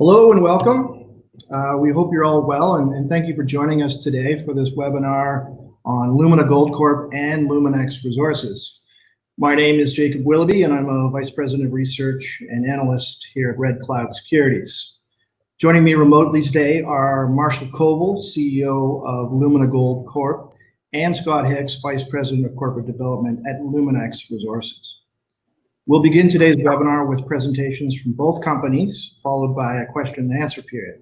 Hello and welcome. We hope you're all well, and thank you for joining us today for this webinar on Lumina Gold Corp and Luminex Resources. My name is Jacob Willoughby, and I'm a Vice President of Research and Analyst here at Red Cloud Securities. Joining me remotely today are Marshall Koval, CEO of Lumina Gold Corp, and Scott Hicks, Vice President of Corporate Development at Luminex Resources. We'll begin today's webinar with presentations from both companies, followed by a question and answer period.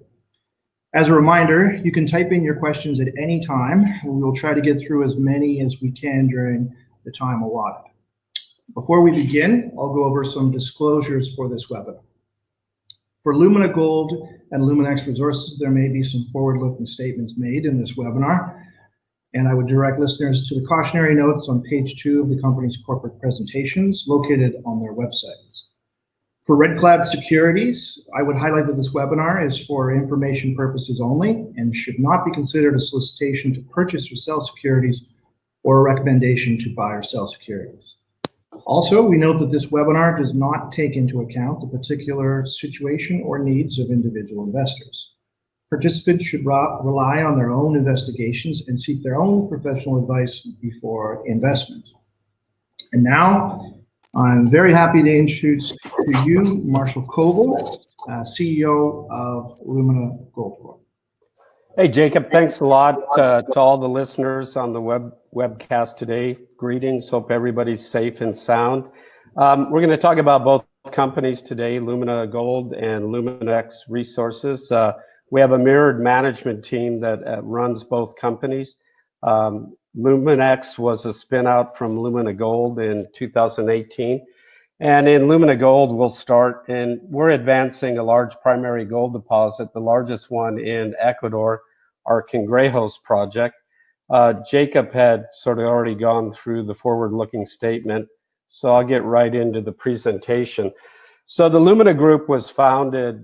As a reminder, you can type in your questions at any time, and we will try to get through as many as we can during the time allotted. Before we begin, I'll go over some disclosures for this webinar. For Lumina Gold and Luminex Resources, there may be some forward-looking statements made in this webinar, and I would direct listeners to the cautionary notes on page 2 of the company's corporate presentations located on their websites. For Red Cloud Securities, I would highlight that this webinar is for information purposes only and should not be considered a solicitation to purchase or sell securities or a recommendation to buy or sell securities. Also, we note that this webinar does not take into account the particular situation or needs of individual investors. Participants should rely on their own investigations and seek their own professional advice before investment. And now, I'm very happy to introduce to you Marshall Koval, CEO of Lumina Gold Corp. Hey, Jacob, thanks a lot to all the listeners on the webcast today. Greetings, hope everybody's safe and sound. We're going to talk about both companies today, Lumina Gold and Luminex Resources. We have a mirrored management team that runs both companies. Luminex was a spin out from Lumina Gold in 2018. And in Lumina Gold, we'll start, and we're advancing a large primary gold deposit, the largest one in Ecuador, our CANGREJOS project. Jacob had sort of already gone through the forward-looking statement, so I'll get right into the presentation. So the Lumina Group was founded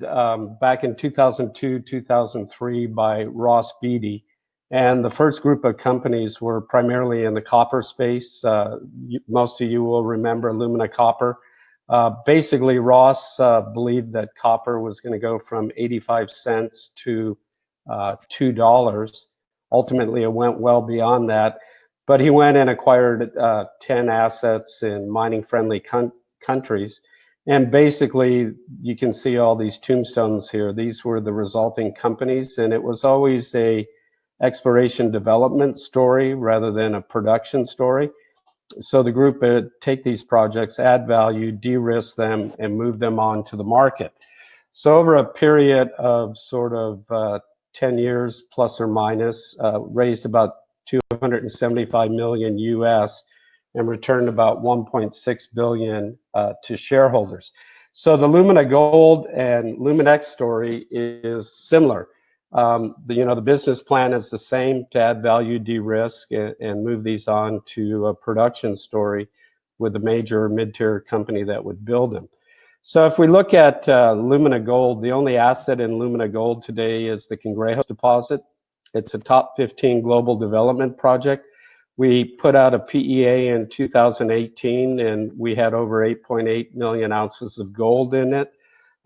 back in 2002, 2003 by Ross Beatty. And the first group of companies were primarily in the copper space. Most of you will remember Lumina Copper. Basically, Ross believed that copper was going to go from 85 cents to $2. Ultimately, it went well beyond that. But he went and acquired 10 assets in mining-friendly countries. And basically, you can see all these tombstones here. These were the resulting companies, and it was always a exploration development story rather than a production story. So the group would take these projects, add value, de-risk them, and move them on to the market. So over a period of sort of 10 years plus or minus, raised about 275 million US and returned about 1.6 billion to shareholders. So the Lumina Gold and Luminex story is similar. The business plan is the same, to add value, de-risk, and move these on to a production story with a major mid-tier company that would build them. So if we look at Lumina Gold, the only asset in Lumina Gold today is the CANGREJOS deposit. It's a top 15 global development project. We put out a PEA in 2018, and we had over 8.8 million ounces of gold in it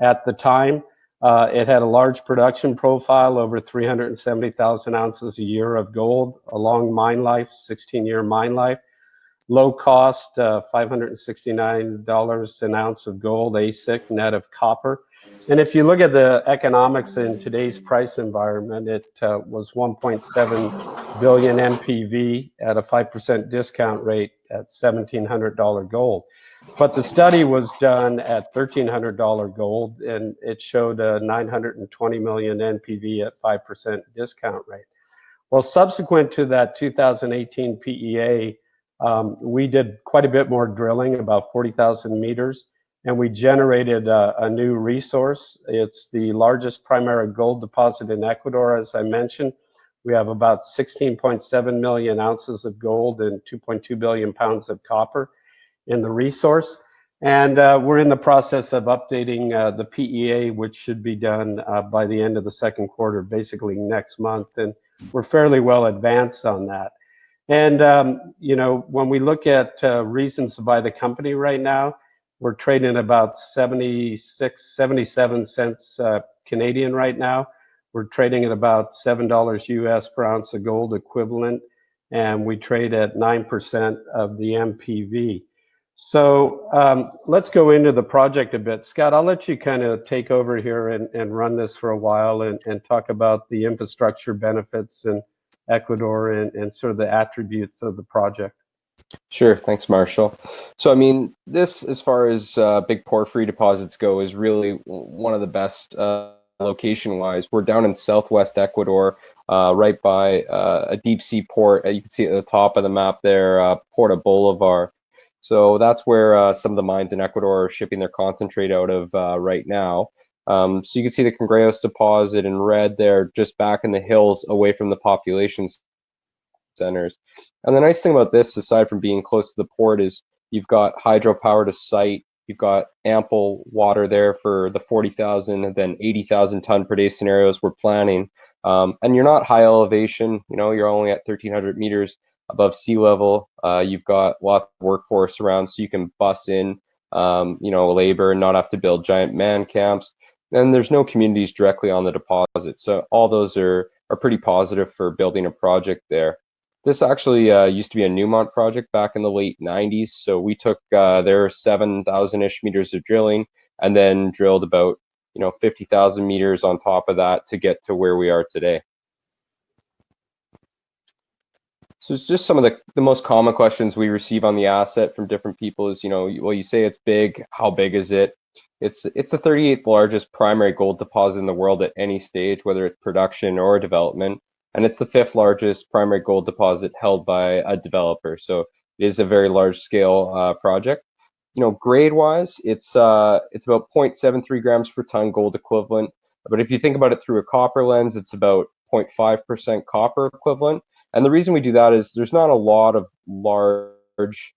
at the time. It had a large production profile, over 370,000 ounces a year of gold, a long mine life, 16-year mine life, low cost, $569 an ounce of gold, AISC, net of copper. And if you look at the economics in today's price environment, it was 1.7 billion NPV at a 5% discount rate at $1,700 gold. But the study was done at $1,300 gold, and it showed a 920 million NPV at 5% discount rate. Well, subsequent to that 2018 PEA, we did quite a bit more drilling, about 40,000 meters, and we generated a new resource. It's the largest primary gold deposit in Ecuador, as I mentioned. We have about 16.7 million ounces of gold and 2.2 billion pounds of copper in the resource. And we're in the process of updating the PEA, which should be done by the end of the second quarter, basically next month. And we're fairly well advanced on that. And, when we look at reasons to buy the company right now, We're trading about 76, 77 cents Canadian right now. We're trading at about $7 US per ounce of gold equivalent, and we trade at 9% of the MPV. So let's go into the project a bit. Scott, I'll let you kind of take over here and run this for a while and talk about the infrastructure benefits in Ecuador and sort of the attributes of the project. Sure, thanks, Marshall. So, I mean, this, as far as big porphyry deposits go, is really one of the best location-wise. We're down in southwest Ecuador, right by a deep sea port. You can see at the top of the map there, Porto Bolivar. So that's where some of the mines in Ecuador are shipping their concentrate out of right now. So you can see the CANGREJOS deposit in red there, just back in the hills away from the population centers. And the nice thing about this, aside from being close to the port, is you've got hydropower to site. You've got ample water there for the 40,000 and then 80,000 ton per day scenarios we're planning. And you're not high elevation, you know, you're only at 1,300 meters above sea level. You've got lots of workforce around, so you can bus in, you know, labor and not have to build giant man camps. And there's no communities directly on the deposit. So all those are pretty positive for building a project there. This actually used to be a Newmont project back in the late 90s. So we took their 7,000-ish meters of drilling and then drilled about, you know, 50,000 meters on top of that to get to where we are today. So it's just some of the most common questions we receive on the asset from different people is, you know, well, you say it's big, how big is it? It's the 38th largest primary gold deposit in the world at any stage, whether it's production or development. And it's the 5th largest primary gold deposit held by a developer. So it is a very large scale project. You know, grade wise, it's about 0.73 grams per ton gold equivalent. But if you think about it through a copper lens, it's about 0.5% copper equivalent. And the reason we do that is there's not a lot of large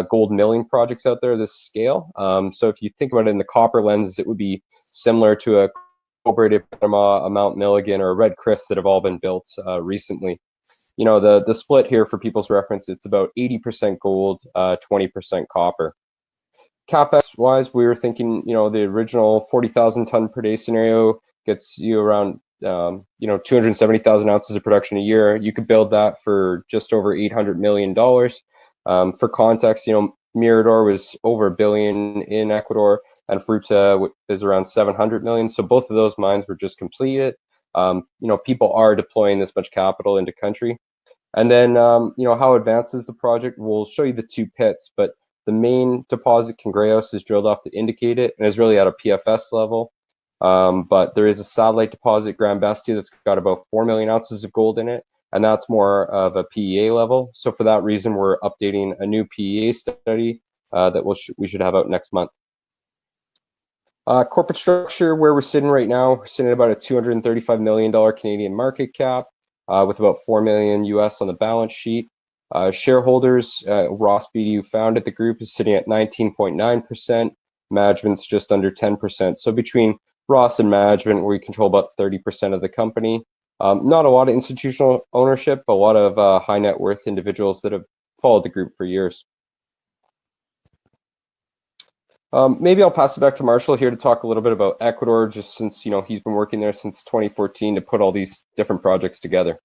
gold milling projects out there this scale. So if you think about it in the copper lens, it would be similar to a Cobre de Panama, a Mount Milligan, or a Red Chris that have all been built recently. You know, the split here for people's reference, it's about 80% gold, 20% copper. CapEx wise, we were thinking, you know, the original 40,000 ton per day scenario gets you around, you know, 270,000 ounces of production a year. You could build that for just over $800 million. For context, you know, Mirador was over $1 billion in Ecuador, and Fruta is around 700 million. So both of those mines were just completed. You know, people are deploying this much capital into country. And then, you know, how advanced is the project? We'll show you the 2 pits, but the main deposit, CANGREJOS, is drilled off to indicate it and is really at a PFS level. But there is a satellite deposit, BESTIA, that's got about 4 million ounces of gold in it, and that's more of a PEA level. So for that reason, we're updating a new PEA study that we should have out next month. Corporate structure, where we're sitting right now, we're sitting at about a $235 million Canadian market cap with about 4 million US on the balance sheet. Shareholders, Ross Beatty, who founded the group, is sitting at 19.9%. Management's just under 10%. So between Ross and management, we control about 30% of the company. Not a lot of institutional ownership, but a lot of high net worth individuals that have followed the group for years. Maybe I'll pass it back to Marshall here to talk a little bit about Ecuador, just since, you know, he's been working there since 2014 to put all these different projects together.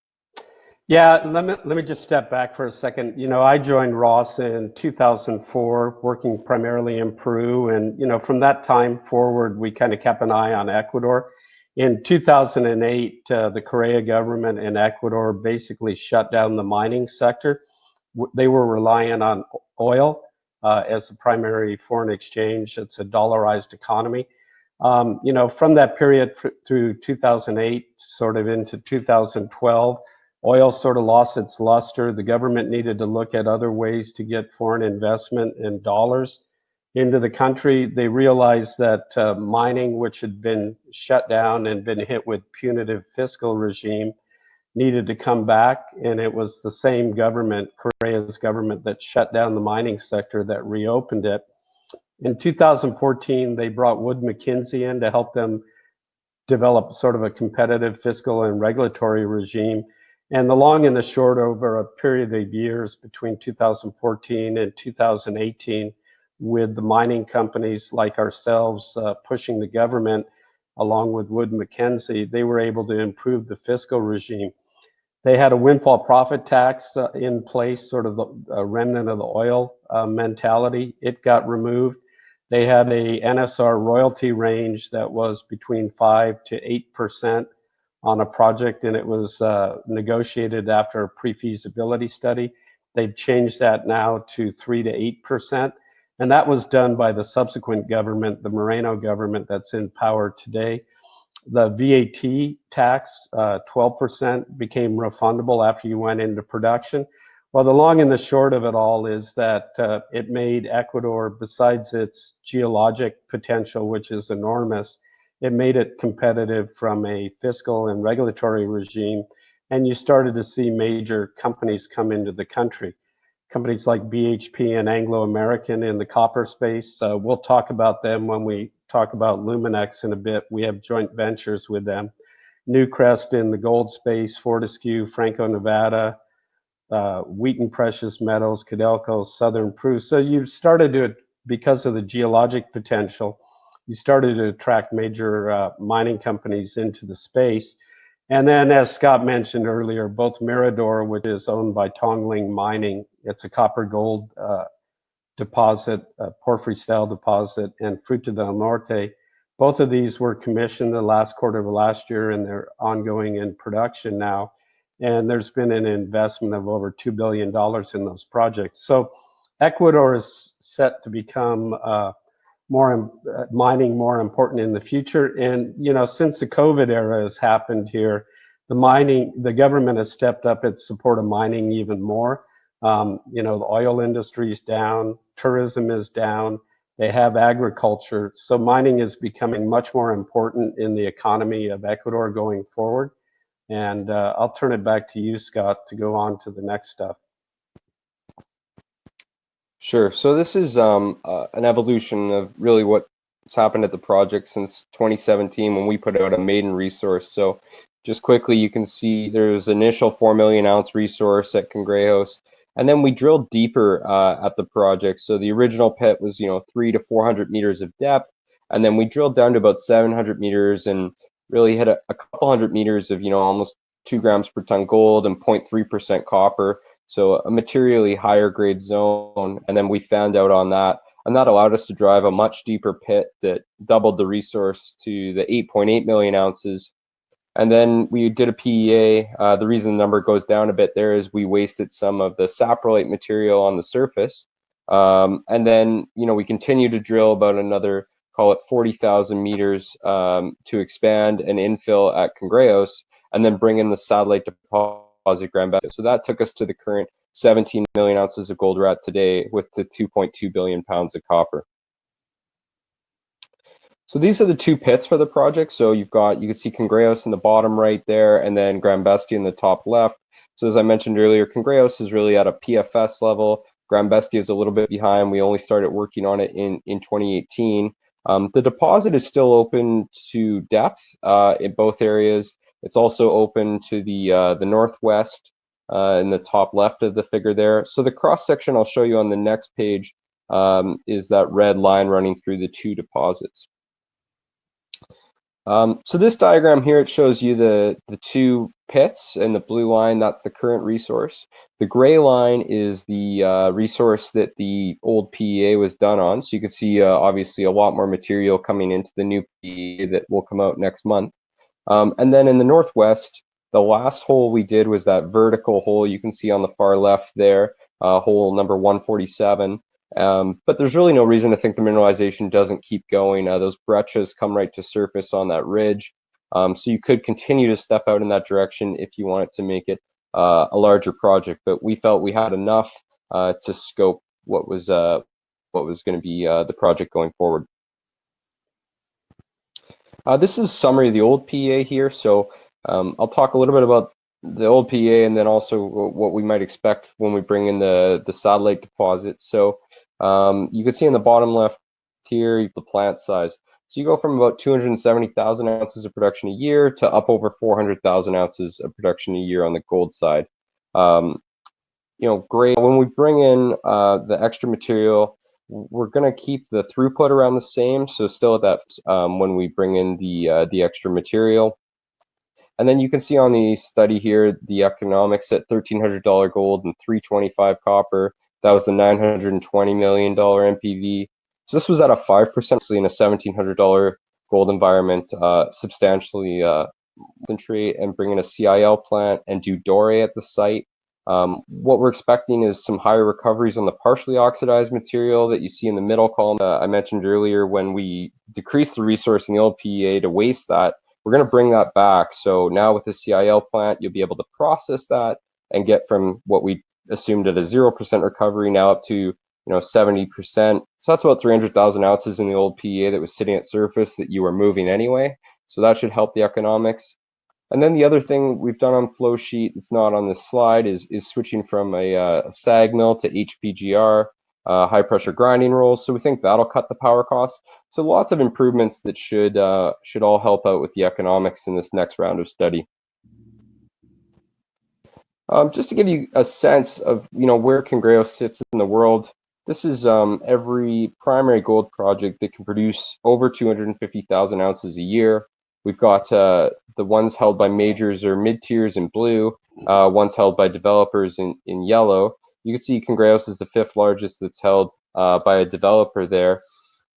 Yeah, let me just step back for a second. You know, I joined Ross in 2004, working primarily in Peru, and you know, from that time forward, we kind of kept an eye on Ecuador. In 2008, the Correa government in Ecuador basically shut down the mining sector. They were relying on oil as the primary foreign exchange. It's a dollarized economy. You know, from that period through 2008, sort of into 2012, oil sort of lost its luster. The government needed to look at other ways to get foreign investment in dollars into the country. They realized that mining, which had been shut down and been hit with punitive fiscal regime, needed to come back. And it was the same government, Correa's government, that shut down the mining sector that reopened it. In 2014, they brought Wood Mackenzie in to help them develop sort of a competitive fiscal and regulatory regime. And the long and the short, over a period of years between 2014 and 2018, with the mining companies like ourselves pushing the government along with Wood Mackenzie, they were able to improve the fiscal regime. They had a windfall profit tax in place, sort of a remnant of the oil mentality. It got removed. They had a NSR royalty range that was between 5 to 8% on a project, and it was negotiated after a pre-feasibility study. They've changed that now to 3 to 8%. And that was done by the subsequent government, the Moreno government that's in power today. The VAT tax, 12%, became refundable after you went into production. Well, the long and the short of it all is that it made Ecuador, besides its geologic potential, which is enormous, it made it competitive from a fiscal and regulatory regime. And you started to see major companies come into the country. Companies like BHP and Anglo American in the copper space. We'll talk about them when we talk about Luminex in a bit. We have joint ventures with them. Newcrest in the gold space, Fortescue, Franco-Nevada, Wheaton Precious Metals, Codelco, Southern Peru. So you started to, because of the geologic potential, you started to attract major mining companies into the space. And then, as Scott mentioned earlier, both Mirador, which is owned by Tongling Mining, it's a copper gold deposit, porphyry style deposit, and Fruta del Norte, both of these were commissioned the last quarter of last year, and they're ongoing in production now. And there's been an investment of over $2 billion in those projects. So Ecuador is set to become mining more important in the future. And, you know, since the COVID era has happened here, the government has stepped up its support of mining even more. You know, the oil industry is down, tourism is down, they have agriculture. So mining is becoming much more important in the economy of Ecuador going forward. And I'll turn it back to you, Scott, to go on to the next stuff. Sure. So this is an evolution of really what's happened at the project since 2017 when we put out a maiden resource. So just quickly, you can see there's initial 4 million ounce resource at CANGREJOS, and then we drilled deeper at the project. So the original pit was, 300 to 400 meters of depth, and then we drilled down to about 700 meters and really hit a couple hundred meters of, almost 2 grams per ton gold and 0.3% copper. So a materially higher grade zone. And then we found out on that, and that allowed us to drive a much deeper pit that doubled the resource to the 8.8 million ounces. And then we did a PEA. The reason the number goes down a bit there is we wasted some of the saprolite material on the surface. And then, we continue to drill about another, call it 40,000 meters to expand and infill at CANGREJOS, and then bring in the satellite deposit Gran Bestia. So that took us to the current 17 million ounces of gold we're at today with the 2.2 billion pounds of copper. So these are the two pits for the project. So you can see CANGREJOS in the bottom right there, and then Gran Bestia in the top left. So as I mentioned earlier, CANGREJOS is really at a PFS level. Gran Bestia is a little bit behind. We only started working on it in 2018. The deposit is still open to depth in both areas. It's also open to the northwest in the top left of the figure there. So the cross section I'll show you on the next page is that red line running through the two deposits. So this diagram here, it shows you the two pits, and the blue line, that's the current resource. The gray line is the resource that the old PEA was done on. So you can see obviously a lot more material coming into the new PEA that will come out next month. And then in the northwest, the last hole we did was that vertical hole you can see on the far left there, hole number 147. But there's really no reason to think the mineralization doesn't keep going. Those breccias come right to surface on that ridge. So you could continue to step out in that direction if you wanted to make it a larger project. But we felt we had enough to scope what was going to be the project going forward. This is a summary of the old PEA here. So I'll talk a little bit about the old PEA and then also what we might expect when we bring in the satellite deposit. So you can see in the bottom left here the plant size. So you go from about 270,000 ounces of production a year to up over 400,000 ounces of production a year on the gold side. Great. When we bring in the extra material we're going to keep the throughput around the same, so still at that when we bring in the extra material. And then you can see on the study here the economics at $1,300 gold and $325 copper. That was the $920 million NPV. So this was at a 5%, in a $1,700 gold environment, substantially concentrate and bring in a CIL plant and do doré at the site. What we're expecting is some higher recoveries on the partially oxidized material that you see in the middle column. I mentioned earlier, when we decrease the resource in the old PEA to waste that, we're going to bring that back. So now with the CIL plant, you'll be able to process that and get from what we assumed at a 0% recovery now up to 70%. So that's about 300,000 ounces in the old PEA that was sitting at surface that you were moving anyway. So that should help the economics. And then the other thing we've done on flow sheet that's not on this slide is switching from a SAG mill to HPGR, high pressure grinding rolls. So we think that'll cut the power costs. So lots of improvements that should all help out with the economics in this next round of study. Just to give you a sense of where CANGREJOS sits in the world, this is every primary gold project that can produce over 250,000 ounces a year. We've got the ones held by majors or mid-tiers in blue, ones held by developers in yellow. You can see CANGREJOS is the 5th largest that's held by a developer there.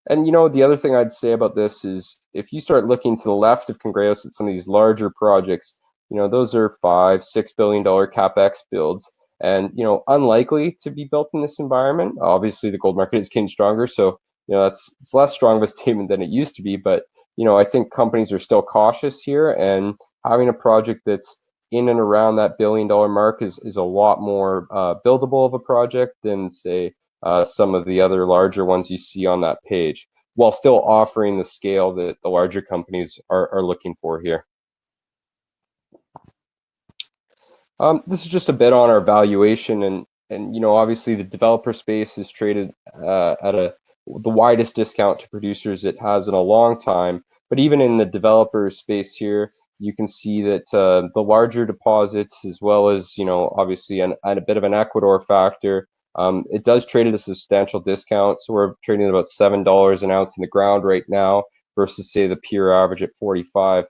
And the other thing I'd say about this is if you start looking to the left of CANGREJOS at some of these larger projects, those are $5-6 billion CapEx builds, and unlikely to be built in this environment. Obviously, the gold market is getting stronger, so it's less strong of a statement than it used to be. But I think companies are still cautious here, and having a project that's in and around that $1 billion mark is a lot more buildable of a project than, say, some of the other larger ones you see on that page, while still offering the scale that the larger companies are looking for here. This is just a bit on our valuation, and obviously the developer space is traded at the widest discount to producers it has in a long time. But even in the developer space here, you can see that the larger deposits, as well as obviously a bit of an Ecuador factor, it does trade at a substantial discount. So we're trading at about $7 an ounce in the ground right now versus, say, the peer average at 45.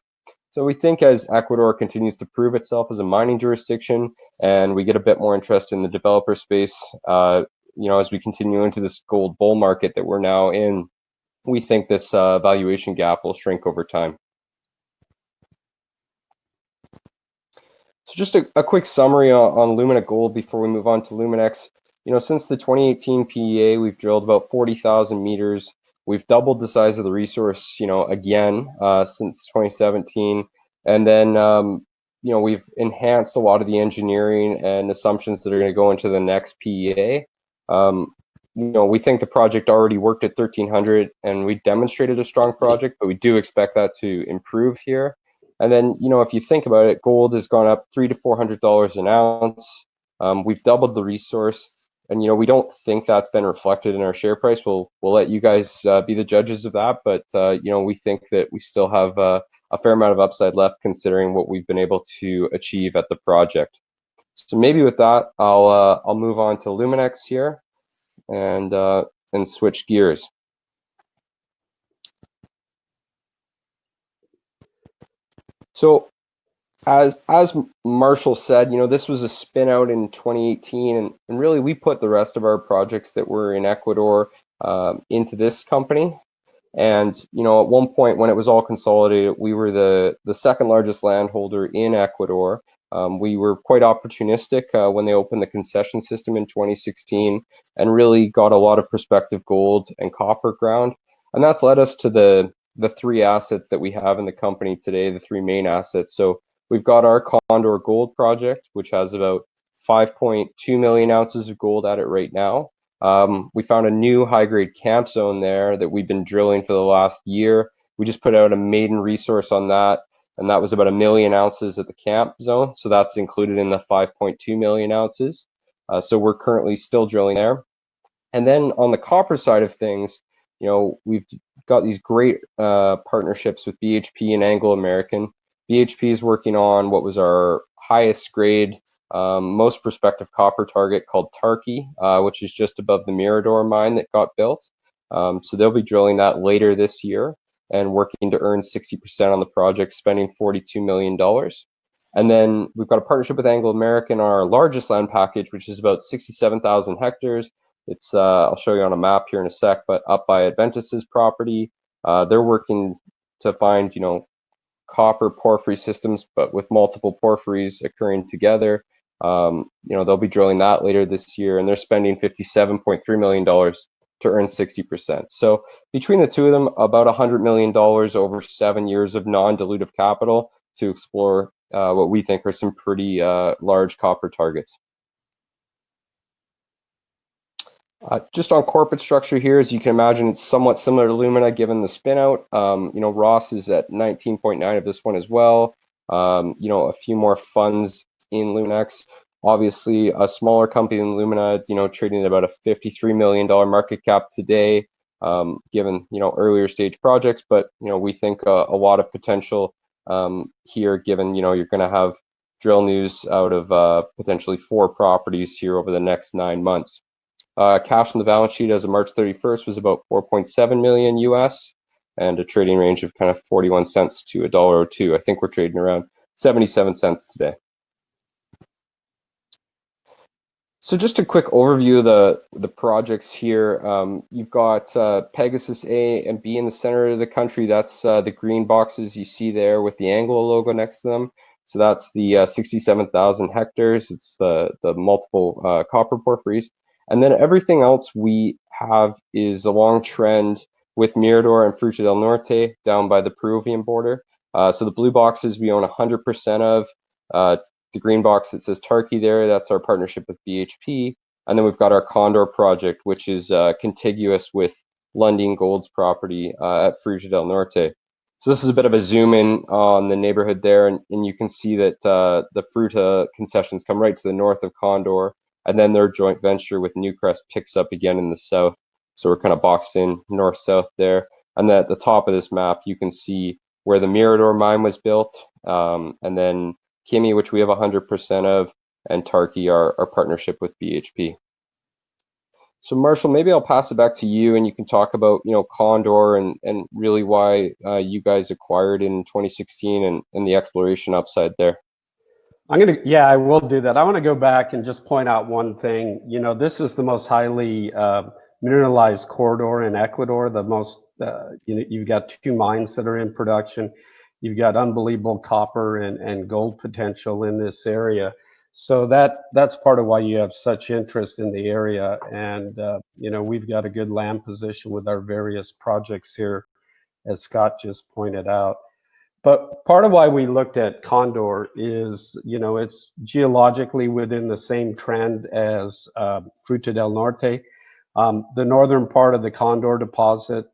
So we think as Ecuador continues to prove itself as a mining jurisdiction, and we get a bit more interest in the developer space, as we continue into this gold bull market that we're now in, we think this valuation gap will shrink over time. So just a quick summary on Lumina Gold before we move on to Luminex. Since the 2018 PEA, we've drilled about 40,000 meters. We've doubled the size of the resource, again, since 2017. And then, we've enhanced a lot of the engineering and assumptions that are going to go into the next PEA. We think the project already worked at 1,300, and we demonstrated a strong project, but we do expect that to improve here. And then, if you think about it, gold has gone up $300 to $400 an ounce. We've doubled the resource. And we don't think that's been reflected in our share price. We'll let you guys be the judges of that. But we think that we still have a fair amount of upside left, considering what we've been able to achieve at the project. So maybe with that, I'll move on to Luminex here and switch gears. So as Marshall said, this was a spin out in 2018, and really we put the rest of our projects that were in Ecuador into this company. And at one point when it was all consolidated, we were the 2nd largest landholder in Ecuador. We were quite opportunistic when they opened the concession system in 2016, and really got a lot of prospective gold and copper ground. And that's led us to the 3 assets that we have in the company today, the 3 main assets. So we've got our Condor gold project, which has about 5.2 million ounces of gold at it right now. We found a new high-grade camp zone there that we've been drilling for the last year. We just put out a maiden resource on that, and that was about 1 million ounces at the camp zone. So that's included in the 5.2 million ounces. So we're currently still drilling there. And then on the copper side of things, we've got these great partnerships with BHP and Anglo American. BHP is working on what was our highest grade most prospective copper target called Tarqui, which is just above the Mirador mine that got built. So they'll be drilling that later this year and working to earn 60% on the project, spending $42 million. And then we've got a partnership with Anglo American on our largest land package, which is about 67,000 hectares. It's I'll show you on a map here in a sec, but up by Adventus's property. They're working to find, copper porphyry systems, but with multiple porphyries occurring together. They'll be drilling that later this year, and they're spending $57.3 million to earn 60%. So between the two of them, about $100 million over 7 years of non-dilutive capital to explore what we think are some pretty large copper targets. Just on corporate structure here, as you can imagine, it's somewhat similar to Lumina given the spin out. Ross is at 19.9 of this one as well. A few more funds in Luminex. Obviously, a smaller company than Lumina, trading at about a $53 million market cap today, given, earlier stage projects. But, we think a lot of potential here, given, you're going to have drill news out of potentially 4 properties here over the next 9 months. Cash on the balance sheet as of March 31st was about 4.7 million US, and a trading range of kind of 41 cents to $1.02. I think we're trading around 77 cents today. So just a quick overview of the projects here. You've got Pegasus A and B in the center of the country. That's the green boxes you see there with the Anglo logo next to them. So that's the 67,000 hectares. It's the multiple copper porphyries. And then everything else we have is a long trend with Mirador and Fruta del Norte down by the Peruvian border. So the blue boxes we own 100% of. The green box that says Tarqui there, that's our partnership with BHP. And then we've got our Condor project, which is contiguous with Lundin Gold's property at Fruta del Norte. So this is a bit of a zoom in on the neighborhood there, and you can see that the Fruta concessions come right to the north of Condor, and then their joint venture with Newcrest picks up again in the south. So we're kind of boxed in north-south there. And then at the top of this map, you can see where the Mirador mine was built, and then Kimi, which we have 100% of, and Tarqui, our partnership with BHP. So Marshall, maybe I'll pass it back to you, and you can talk about Condor and really why you guys acquired in 2016 and the exploration upside there. I will do that. I want to go back and just point out one thing. This is the most highly mineralized corridor in Ecuador. The most, you've got 2 mines that are in production. You've got unbelievable copper and gold potential in this area. So that's part of why you have such interest in the area. And, we've got a good land position with our various projects here, as Scott just pointed out. But part of why we looked at Condor is, it's geologically within the same trend as Fruta del Norte. The northern part of the Condor deposit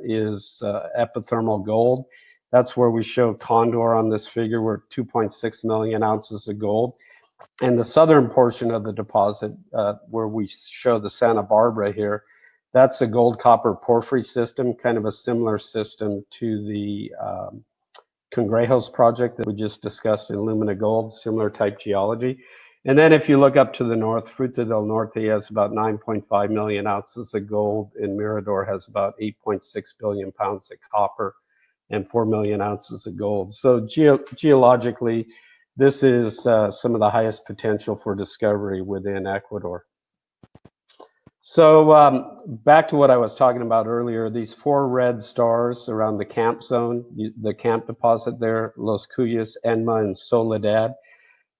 is epithermal gold. That's where we show Condor on this figure. We're 2.6 million ounces of gold. And the southern portion of the deposit, where we show the Santa Barbara here, that's a gold copper porphyry system, kind of a similar system to the CANGREJOS project that we just discussed in Lumina Gold, similar type geology. And then if you look up to the north, Fruta del Norte has about 9.5 million ounces of gold, and Mirador has about 8.6 billion pounds of copper and 4 million ounces of gold. So geologically, this is some of the highest potential for discovery within Ecuador. So back to what I was talking about earlier, these 4 red stars around the camp zone, the camp deposit there, Los Cuyes, Enma, and Soledad.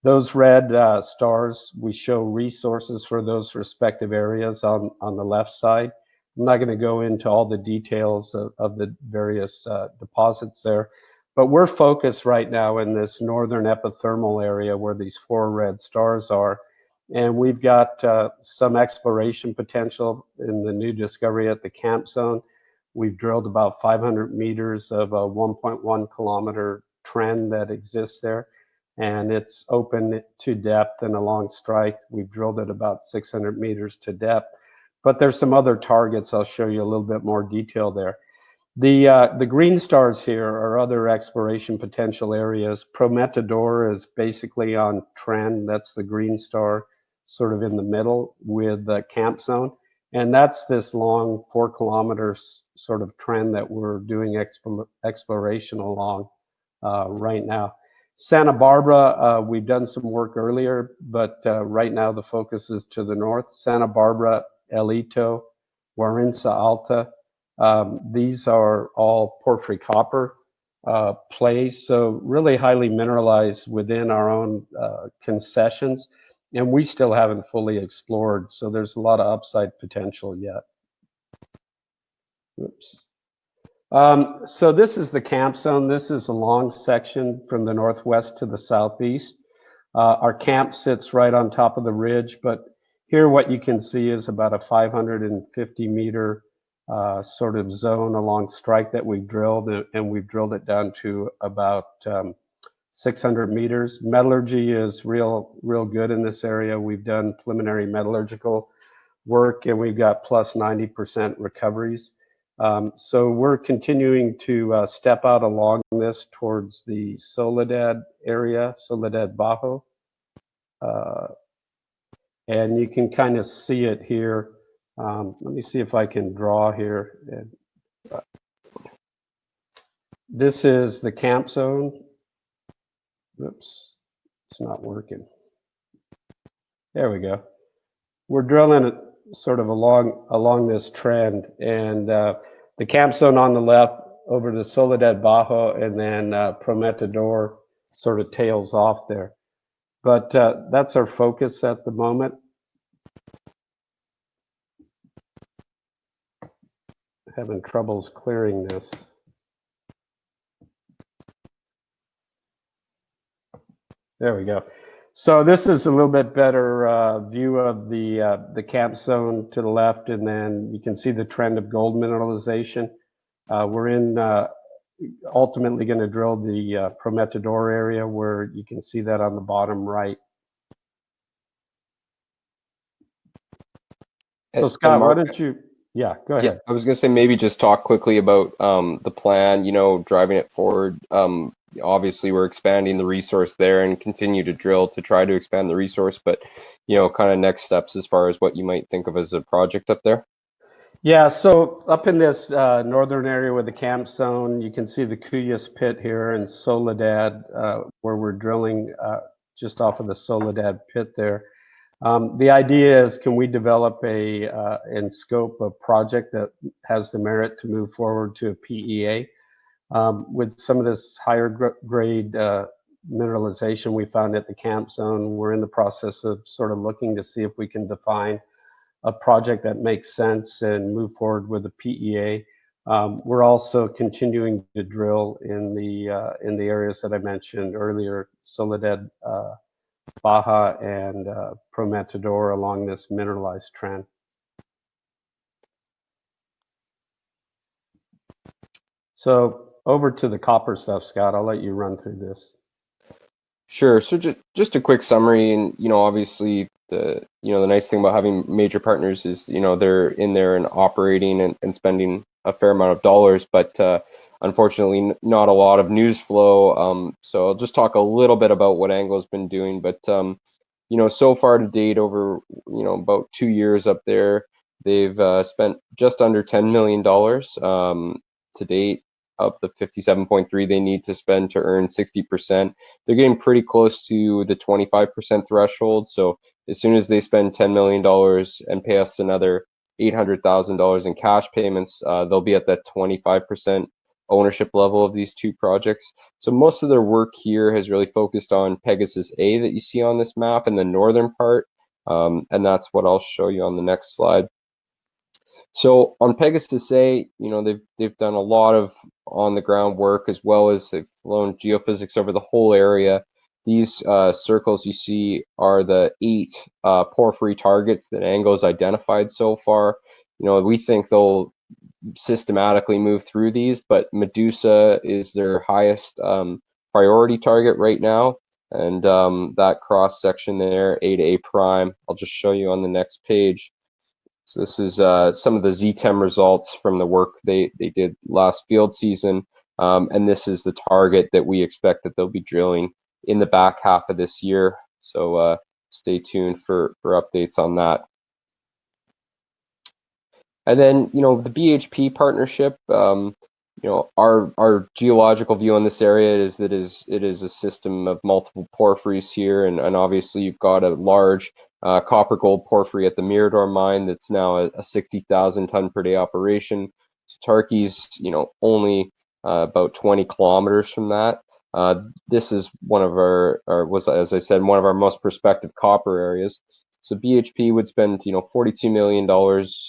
Those red stars, we show resources for those respective areas on the left side. I'm not going to go into all the details of the various deposits there, but we're focused right now in this northern epithermal area where these 4 red stars are. And we've got some exploration potential in the new discovery at the camp zone. We've drilled about 500 meters of a 1.1 kilometer trend that exists there, and it's open to depth and along strike. We've drilled it about 600 meters to depth, but there's some other targets. I'll show you a little bit more detail there. The green stars here are other exploration potential areas. Prometedor is basically on trend. That's the green star sort of in the middle with the camp zone. And that's this long 4 kilometers sort of trend that we're doing exploration along right now. Santa Barbara, we've done some work earlier, but right now the focus is to the north. Santa Barbara, Elito, Warintza Alta. These are all porphyry copper plays, so really highly mineralized within our own concessions, and we still haven't fully explored, so there's a lot of upside potential yet. Oops. So this is the camp zone. This is a long section from the northwest to the southeast. Our camp sits right on top of the ridge, but here what you can see is about a 550 meter sort of zone along strike that we've drilled, and we've drilled it down to about 600 meters. Metallurgy is real good in this area. We've done preliminary metallurgical work, and we've got plus 90% recoveries. So we're continuing to step out along this towards the Soledad area, Soledad Bajo. And you can kind of see it here. Let me see if I can draw here. This is the camp zone. Oops, it's not working. There we go. We're drilling it sort of along this trend, and the camp zone on the left over to Soledad Bajo, and then Prometedor sort of tails off there. But that's our focus at the moment. Having troubles clearing this. There we go. So this is a little bit better view of the camp zone to the left, and then you can see the trend of gold mineralization. We're in ultimately going to drill the Prometedor area, where you can see that on the bottom right. So Scott, Mark, why don't you? Yeah, go ahead. Yeah, I was going to say maybe just talk quickly about the plan, you know, driving it forward. Obviously, we're expanding the resource there and continue to drill to try to expand the resource, but, you know, kind of next steps as far as what you might think of as a project up there. Yeah, so up in this northern area with the camp zone, you can see the Cuyas pit here in Soledad, where we're drilling just off of the Soledad pit there. The idea is, can we develop and scope a project that has the merit to move forward to a PEA? With some of this higher grade mineralization we found at the camp zone, we're in the process of sort of looking to see if we can define a project that makes sense and move forward with a PEA. We're also continuing to drill in the areas that I mentioned earlier, Soledad Baja and Prometedor, along this mineralized trend. So over to the copper stuff, Scott. I'll let you run through this. Sure. So just a quick summary, and you know, obviously the nice thing about having major partners is, you know, they're in there and operating and spending a fair amount of dollars, but unfortunately not a lot of news flow. So I'll just talk a little bit about what Anglo's been doing, but you know, so far to date, over, you know, about 2 years up there, they've spent just under $10 million to date. Of the 57.3 they need to spend to earn 60%. They're getting pretty close to the 25% threshold. So as soon as they spend $10 million and pay us another $800,000 in cash payments, they'll be at that 25% ownership level of these two projects. So most of their work here has really focused on Pegasus A that you see on this map in the northern part, and that's what I'll show you on the next slide. So on Pegasus A, you know, they've done a lot of on the ground work, as well as they've flown geophysics over the whole area. These circles you see are the 8 porphyry targets that Anglo's identified so far. You know, we think they'll systematically move through these, but Medusa is their highest priority target right now. And that cross section there, A to A prime, I'll just show you on the next page. So this is some of the ZTEM results from the work they did last field season. And this is the target that we expect that they'll be drilling in the back half of this year. So stay tuned for updates on that. And then, the BHP partnership, our geological view on this area is that it is a system of multiple porphyries here. And obviously you've got a large copper gold porphyry at the Mirador mine that's now a 60,000 ton per day operation. So Tarqui's, only about 20 kilometers from that. This is one of was, as I said, one of our most prospective copper areas. So BHP would spend, $42 million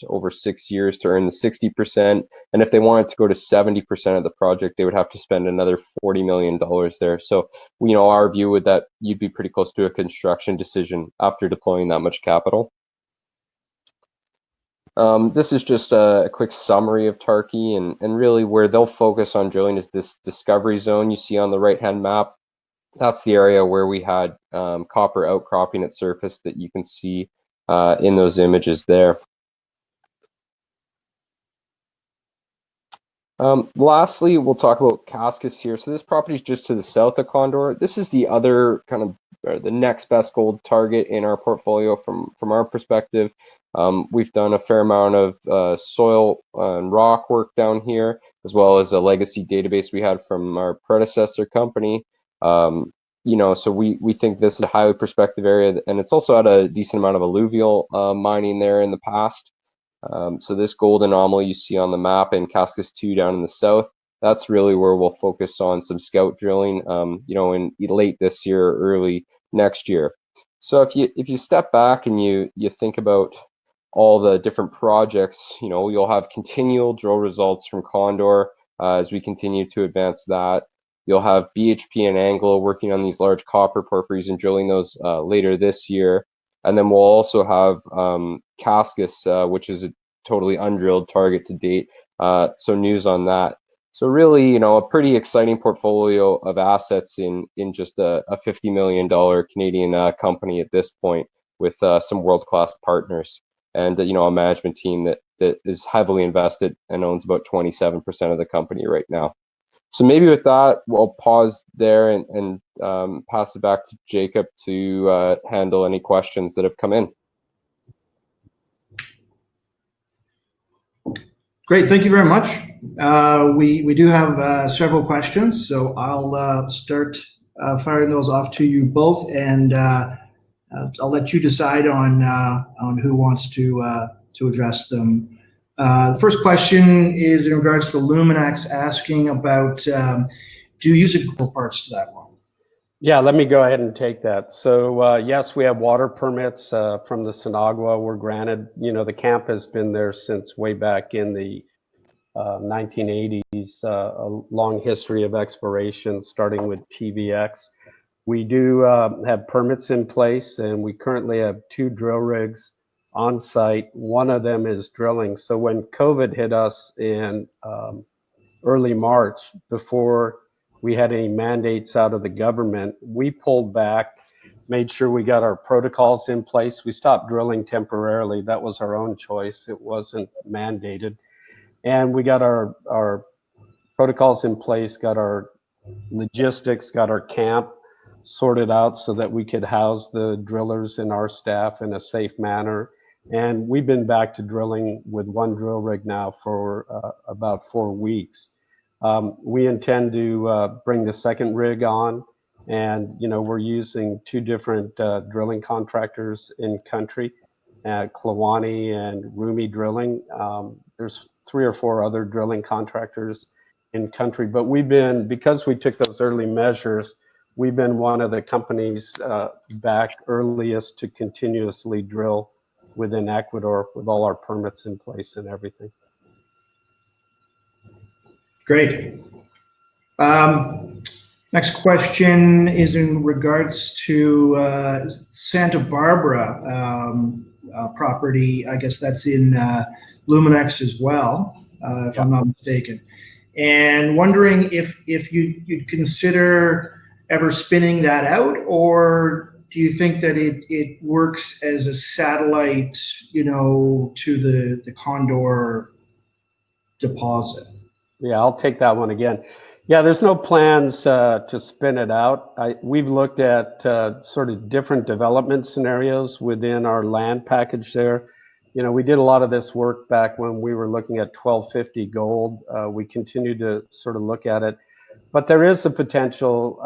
over 6 years to earn the 60%. And if they wanted to go to 70% of the project, they would have to spend another $40 million there. So, our view would that you'd be pretty close to a construction decision after deploying that much capital. This is just a quick summary of Tarqui, and really where they'll focus on drilling is this discovery zone you see on the right-hand map. That's the area where we had copper outcropping at surface that you can see in those images there. Lastly, we'll talk about Cascas here. So this property is just to the south of Condor. This is the other kind of the next best gold target in our portfolio from our perspective. We've done a fair amount of soil and rock work down here, as well as a legacy database we had from our predecessor company. So we think this is a highly prospective area, and it's also had a decent amount of alluvial mining there in the past. So this gold anomaly you see on the map in Cascas 2 down in the south, that's really where we'll focus on some scout drilling, in late this year or early next year. So if you step back and you think about all the different projects, you'll have continual drill results from Condor as we continue to advance that. You'll have BHP and Anglo working on these large copper porphyries and drilling those later this year. And then we'll also have Cascas, which is a totally undrilled target to date. So news on that. So really, a pretty exciting portfolio of assets in just a $50 million Canadian company at this point, with some world-class partners and a management team that is heavily invested and owns about 27% of the company right now. So maybe with that, we'll pause there and pass it back to Jacob to handle any questions that have come in. Great, thank you very much. We do have several questions, so I'll start firing those off to you both, and I'll let you decide on who wants to address them. The first question is in regards to Luminex, asking about, do you use equal parts to that one? Yeah, let me go ahead and take that. So yes, we have water permits from the Sinagua. We're granted, the camp has been there since way back in the 1980s, a long history of exploration starting with PVX. We do have permits in place, and we currently have 2 drill rigs on site. One of them is drilling. So when COVID hit us in early March, before we had any mandates out of the government, we pulled back, made sure we got our protocols in place. We stopped drilling temporarily. That was our own choice. It wasn't mandated. And we got our protocols in place, got our logistics, got our camp sorted out so that we could house the drillers and our staff in a safe manner. And we've been back to drilling with 1 drill rig now for about 4 weeks. We intend to bring the 2nd rig on, and we're using 2 different drilling contractors in country, Klawani and Rumi Drilling. There's 3 or 4 other drilling contractors in country, but because we took those early measures, we've been one of the companies back earliest to continuously drill within Ecuador with all our permits in place and everything. Great. Next question is in regards to Santa Barbara property. I guess that's in Luminex as well, if I'm not mistaken. And wondering if you'd consider ever spinning that out, or do you think that it works as a satellite, to the Condor deposit? Yeah, I'll take that one again. Yeah, there's no plans to spin it out. We've looked at sort of different development scenarios within our land package there. We did a lot of this work back when we were looking at 1250 gold. We continue to sort of look at it. But there is a potential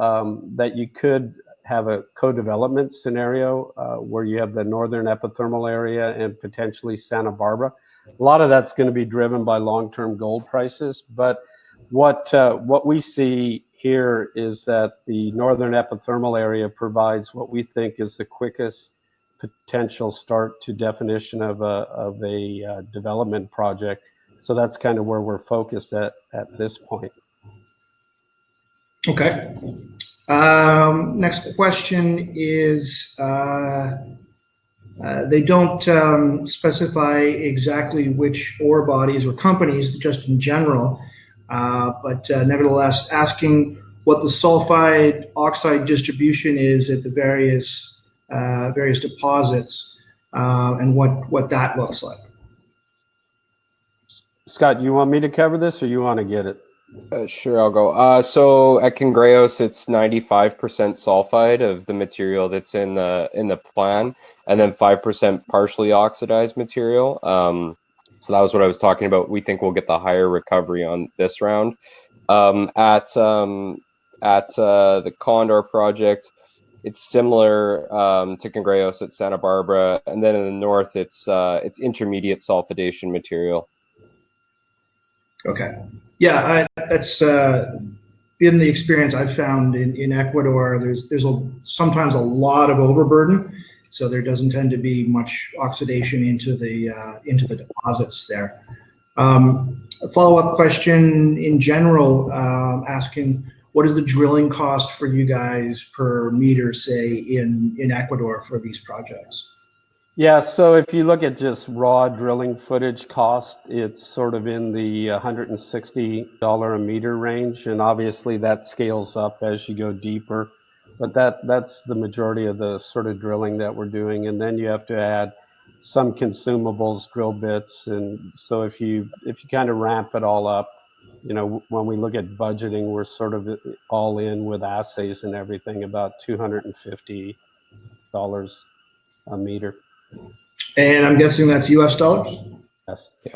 that you could have a co-development scenario where you have the northern epithermal area and potentially Santa Barbara. A lot of that's going to be driven by long-term gold prices, but what we see here is that the northern epithermal area provides what we think is the quickest potential start to definition of a development project. So that's kind of where we're focused at this point. Okay. Next question is, they don't specify exactly which ore bodies or companies, just in general, but nevertheless asking what the sulfide oxide distribution is at the various deposits, and what that looks like. Scott, you want me to cover this or you want to get it? Sure, I'll go. So at CANGREJOS, it's 95% sulfide of the material that's in the plan, and then 5% partially oxidized material. So that was what I was talking about. We think we'll get the higher recovery on this round. At the Condor project, it's similar to CANGREJOS at Santa Barbara, and then in the north, it's intermediate sulfidation material. Okay. Yeah, that's been the experience I've found in Ecuador. There's sometimes a lot of overburden, so there doesn't tend to be much oxidation into the deposits there. A follow-up question in general, asking what is the drilling cost for you guys per meter, say in Ecuador for these projects? Yeah, so if you look at just raw drilling footage cost, it's sort of in the $160 a meter range, and obviously that scales up as you go deeper. But that's the majority of the sort of drilling that we're doing, and then you have to add some consumables, drill bits, and so if you kind of ramp it all up, when we look at budgeting, we're sort of all in with assays and everything about $250 a meter. And I'm guessing that's US dollars? Yes. Yeah.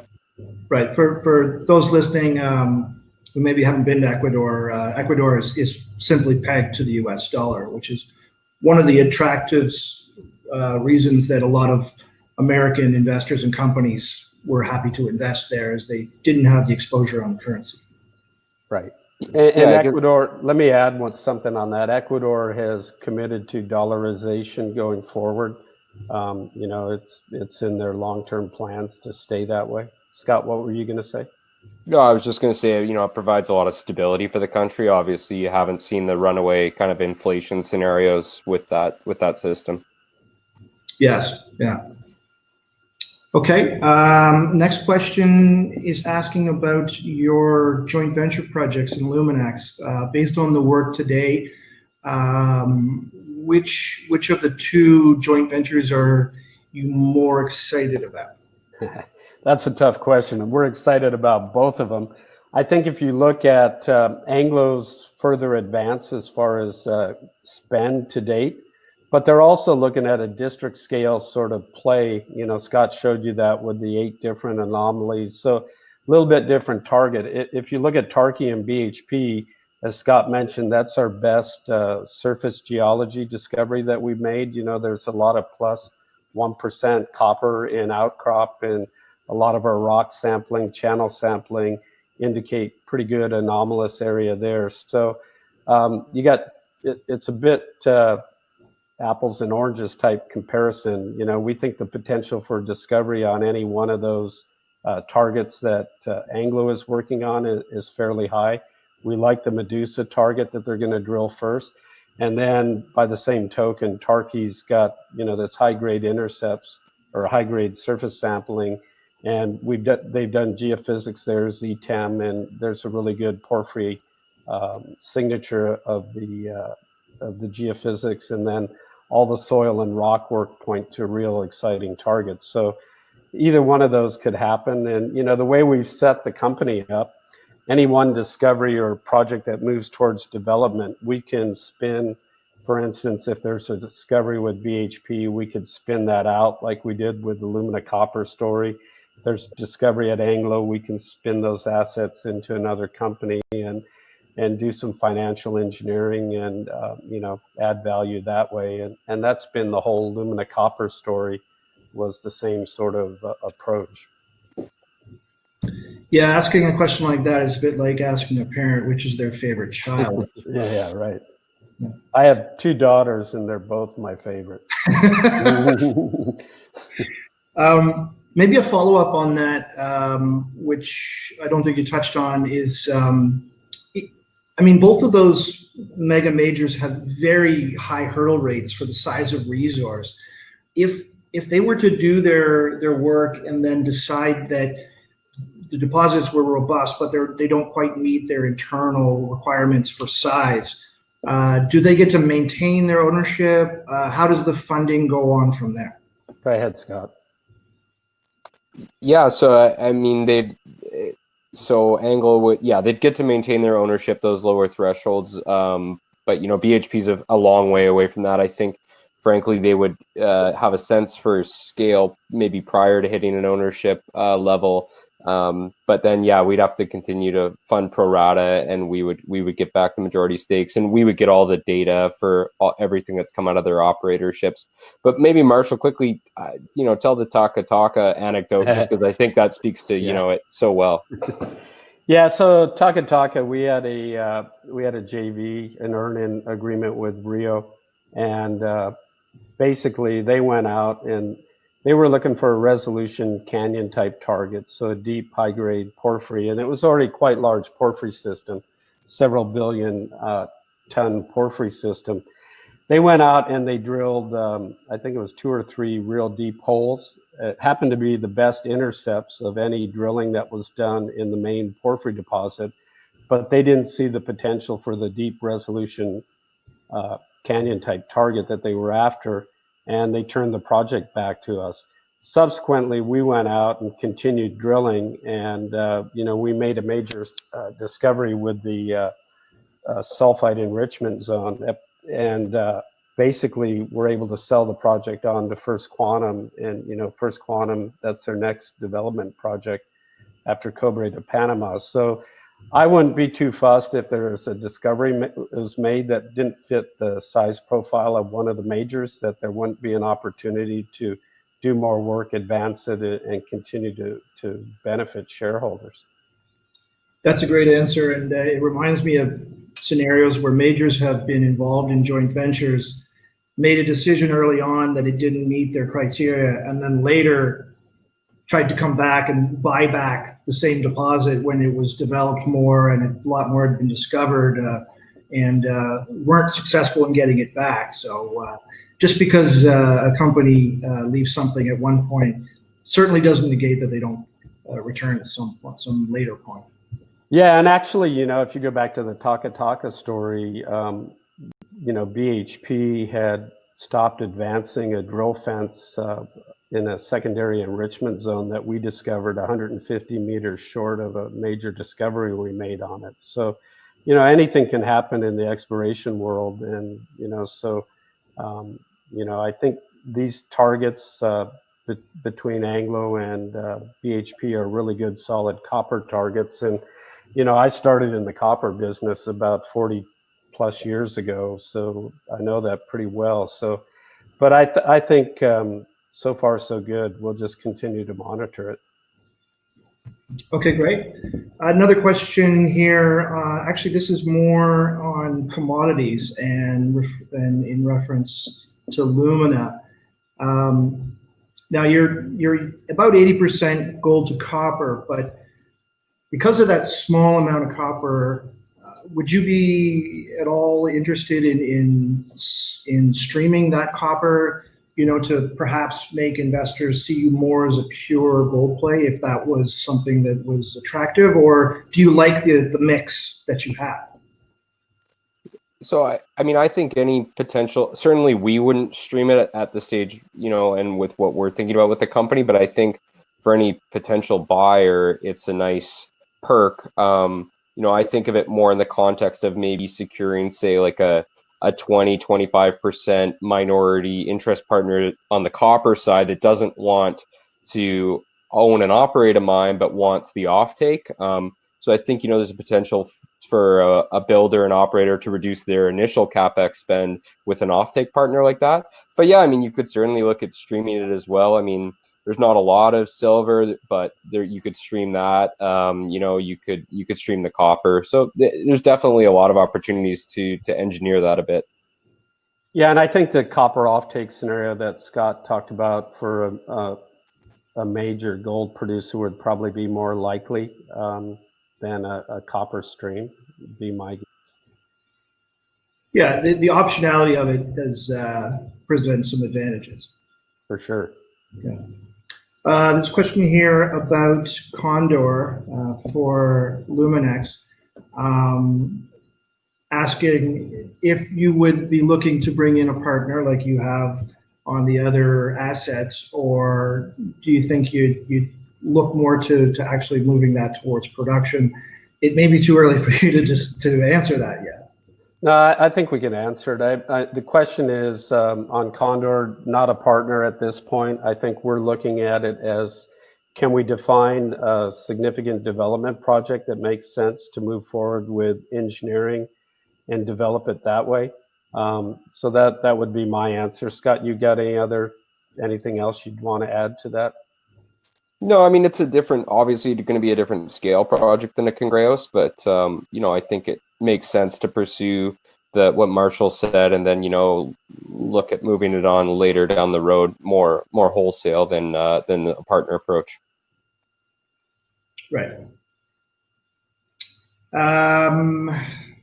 Right. For those listening who maybe haven't been to Ecuador, Ecuador is simply pegged to the US dollar, which is one of the attractive reasons that a lot of American investors and companies were happy to invest there, as they didn't have the exposure on the currency. Right. And Ecuador, let me add something on that. Ecuador has committed to dollarization going forward. It's in their long-term plans to stay that way. Scott, what were you going to say? No, I was just going to say, it provides a lot of stability for the country. Obviously, you haven't seen the runaway kind of inflation scenarios with that system. Yes. Yeah. Okay. Next question is asking about your joint venture projects in Luminex. Based on the work today, which of the two joint ventures are you more excited about? That's a tough question. We're excited about both of them. I think if you look at Anglo's further advance as far as spend to date, but they're also looking at a district scale sort of play. Scott showed you that with the 8 different anomalies. So a little bit different target. If you look at Tarqui and BHP, as Scott mentioned, that's our best surface geology discovery that we've made. There's a lot of plus 1% copper in outcrop, and a lot of our rock sampling, channel sampling indicate pretty good anomalous area there. So it's a bit apples and oranges type comparison. We think the potential for discovery on any one of those targets that Anglo is working on is fairly high. We like the Medusa target that they're going to drill first. And then by the same token, Tarqui's got, this high-grade intercepts or high-grade surface sampling. And they've done geophysics there, ZTEM, and there's a really good porphyry signature of the geophysics. And then all the soil and rock work point to real exciting targets. So either one of those could happen. And, you know, the way we've set the company up, any one discovery or project that moves towards development, we can spin, for instance, if there's a discovery with BHP, we could spin that out like we did with the Lumina copper story. If there's discovery at Anglo, we can spin those assets into another company and do some financial engineering and, you know, add value that way. And that's been the whole Lumina copper story, was the same sort of approach. Yeah, asking a question like that is a bit like asking a parent which is their favorite child. Yeah, right. Yeah. I have 2 daughters and they're both my favorite. Maybe a follow-up on that, which I don't think you touched on, is, I mean, both of those mega majors have very high hurdle rates for the size of resource. If they were to do their work and then decide that the deposits were robust, but they don't quite meet their internal requirements for size, do they get to maintain their ownership? How does the funding go on from there? Go ahead, Scott. Yeah, so I mean, so Anglo would, yeah, they'd get to maintain their ownership, those lower thresholds. But you know, BHP's a long way away from that. I think, frankly, they would have a sense for scale maybe prior to hitting an ownership level. But then, yeah, we'd have to continue to fund pro rata, and we would get back the majority stakes, and we would get all the data for everything that's come out of their operatorships. But maybe Marshall, quickly, you know, tell the Taka anecdote, just because I think that speaks to you know it so well. Yeah, so Taka, we had a JV, an earn-in agreement with Rio, and basically they went out and they were looking for a resolution canyon type target, so a deep high grade porphyry, and it was already quite large porphyry system, several billion ton porphyry system. They went out and they drilled, I think it was 2 or 3 real deep holes. It happened to be the best intercepts of any drilling that was done in the main porphyry deposit, but they didn't see the potential for the deep resolution canyon type target that they were after, and they turned the project back to us. Subsequently, we went out and continued drilling, and you know, we made a major discovery with the sulfide enrichment zone, and basically we're able to sell the project on to First Quantum, and you know, First Quantum, that's their next development project after Cobre de Panama. So I wouldn't be too fussed if there's a discovery is made that didn't fit the size profile of one of the majors, that there wouldn't be an opportunity to do more work, advance it, and continue to benefit shareholders. That's a great answer, and it reminds me of scenarios where majors have been involved in joint ventures, made a decision early on that it didn't meet their criteria, and then later tried to come back and buy back the same deposit when it was developed more and a lot more had been discovered, and weren't successful in getting it back. So just because a company leaves something at one point certainly doesn't negate that they don't return at some later point. Yeah, and actually, you know, if you go back to the Taka story, you know, BHP had stopped advancing a drill fence in a secondary enrichment zone that we discovered 150 meters short of a major discovery we made on it. So, you know, anything can happen in the exploration world, and you know, so you know, I think these targets between Anglo and BHP are really good, solid copper targets. And you know, I started in the copper business about 40 plus years ago, so I know that pretty well. So, but I think so far so good. We'll just continue to monitor it. Okay, great. Another question here. Actually, this is more on commodities and in reference to Lumina. Now you're about 80% gold to copper, but because of that small amount of copper, would you be at all interested in streaming that copper, you know, to perhaps make investors see you more as a pure gold play, if that was something that was attractive, or do you like the mix that you have? So I mean, I think any potential, certainly we wouldn't stream it at the stage, and with what we're thinking about with the company, but I think for any potential buyer, it's a nice perk. I think of it more in the context of maybe securing, say, like a 20-25% minority interest partner on the copper side that doesn't want to own and operate a mine, but wants the offtake. So I think, there's a potential for a builder and operator to reduce their initial capex spend with an offtake partner like that. But yeah, I mean, you could certainly look at streaming it as well. I mean, there's not a lot of silver, but there you could stream that. You could stream the copper. So there's definitely a lot of opportunities to engineer that a bit. Yeah, and I think the copper offtake scenario that Scott talked about for a major gold producer would probably be more likely than a copper stream, would be my guess. Yeah, the optionality of it does present some advantages. For sure. Yeah. There's a question here about Condor for Luminex, asking if you would be looking to bring in a partner like you have on the other assets, or do you think you'd look more to actually moving that towards production? It may be too early for you to answer that yet. No, I think we can answer it. The question is on Condor, not a partner at this point. I think we're looking at it as, can we define a significant development project that makes sense to move forward with engineering and develop it that way? So that would be my answer. Scott, you got anything else you'd want to add to that? No, I mean, it's obviously going to be a different scale project than a CANGREJOS, but, I think it makes sense to pursue what Marshall said, and then, look at moving it on later down the road, more wholesale than a partner approach. Right.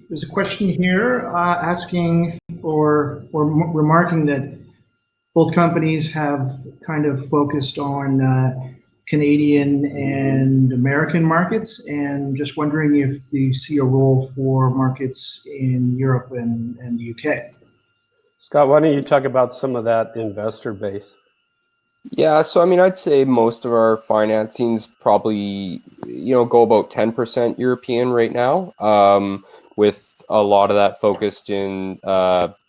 There's a question here asking or remarking that both companies have kind of focused on Canadian and American markets, and just wondering if you see a role for markets in Europe and the UK. Scott, why don't you talk about some of that investor base? Yeah, so I mean, I'd say most of our financings probably, go about 10% European right now, with a lot of that focused in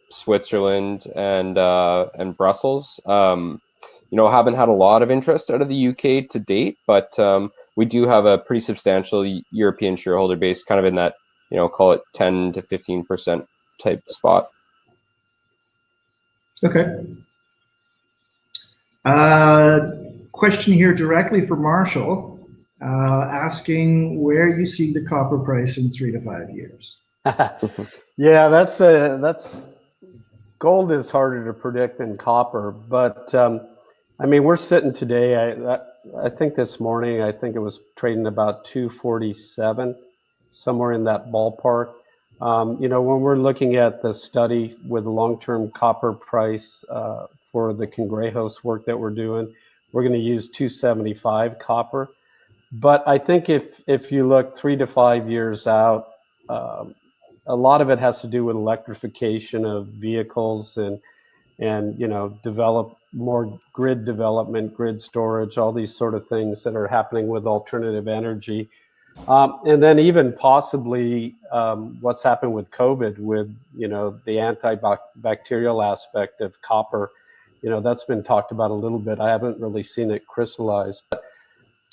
Switzerland and Brussels. Haven't had a lot of interest out of the UK to date, but we do have a pretty substantial European shareholder base, kind of in that, call it 10 to 15% type spot. Okay. Question here directly for Marshall, asking where you see the copper price in 3 to 5 years. Yeah, that's gold is harder to predict than copper, but I mean, we're sitting today. I think this morning, I think it was trading about 247, somewhere in that ballpark. When we're looking at the study with the long-term copper price for the CANGREJOS work that we're doing, we're going to use 275 copper. But I think if you look 3 to 5 years out, a lot of it has to do with electrification of vehicles and develop more grid development, grid storage, all these sort of things that are happening with alternative energy. And then even possibly what's happened with COVID, with the antibacterial aspect of copper, that's been talked about a little bit. I haven't really seen it crystallize, but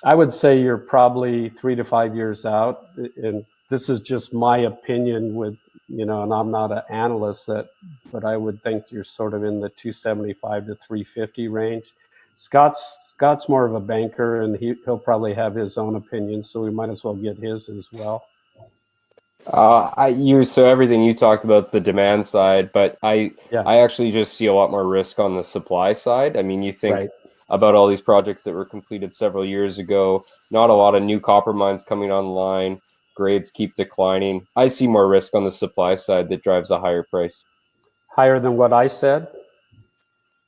I would say you're probably 3 to 5 years out, and this is just my opinion with, and I'm not an analyst, but I would think you're sort of in the 275 to 350 range. Scott's more of a banker, and he'll probably have his own opinion, so we might as well get his as well. So everything you talked about is the demand side, but I actually just see a lot more risk on the supply side. I mean, you think about all these projects that were completed several years ago, not a lot of new copper mines coming online, grades keep declining. I see more risk on the supply side that drives a higher price. Higher than what I said?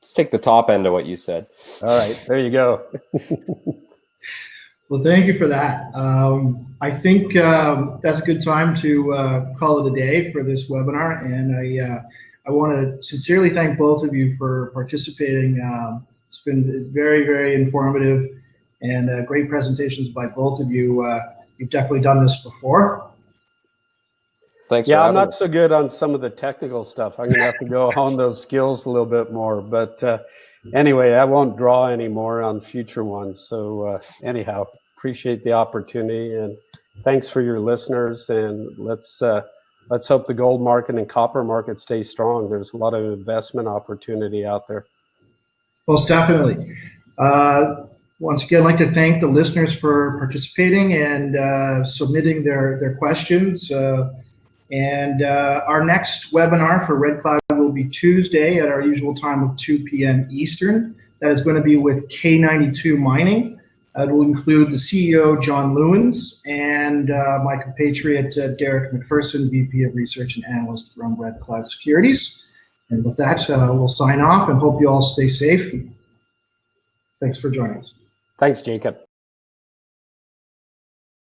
Let's take the top end of what you said. All right, there you go. Well, thank you for that. I think that's a good time to call it a day for this webinar, and I want to sincerely thank both of you for participating. It's been very, very informative and great presentations by both of you. You've definitely done this before. Thanks. Yeah, I'm not so good on some of the technical stuff. I'm going to have to go hone those skills a little bit more. But anyway, I won't draw anymore on future ones. So anyhow, appreciate the opportunity, and thanks for your listeners. And let's hope the gold market and copper market stay strong. There's a lot of investment opportunity out there. Most definitely. Once again, I'd like to thank the listeners for participating and submitting their questions. And our next webinar for Red Cloud will be Tuesday at our usual time of 2 p.m. Eastern. That is going to be with K92 Mining. It will include the CEO, John Lewins, and my compatriot, Derek McPherson, VP of Research and Analyst from Red Cloud Securities. And with that, we'll sign off and hope you all stay safe. Thanks for joining us. Thanks, Jacob.